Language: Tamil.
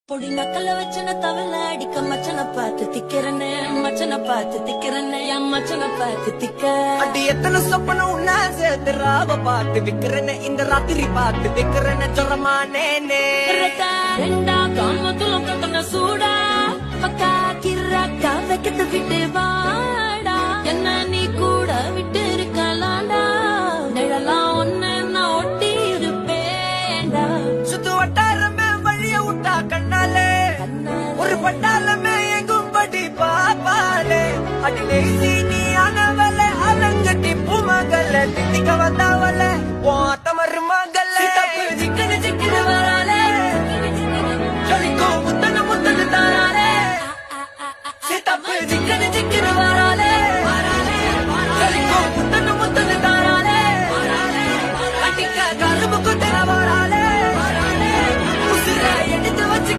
பொடி நக்கல வச்சன தவள அடிக்க மச்சன பார்த்து திக்கிறனே மச்சன பார்த்து திக்கிறனே என் மச்சன பார்த்து திக்க அடி எத்தனை சொப்பனம் உன்னா சேர்த்து ராவ பார்த்து விக்கிறனே இந்த ராத்திரி பார்த்து விக்கிறனே ஜொரமானேனே ரெண்டா காமத்துல கட்டண சூடா பக்கா கிராக்கா வைக்கத்து விட்டு வாடா என்ன நீ கூட விட்டு இருக்கலாம்டா நிழலாம் ஒன்னு நான் ஒட்டி இருப்பேன்டா சுத்து வட்டாரமே வழிய விட்டா கண்ணாலே ஒரு பட்டாளமே எங்கும்படி பாப்பாலே அடி நெய்சி நீ ஆனவளே அலங்கட்டி பூமகள திட்டிக்க வந்தா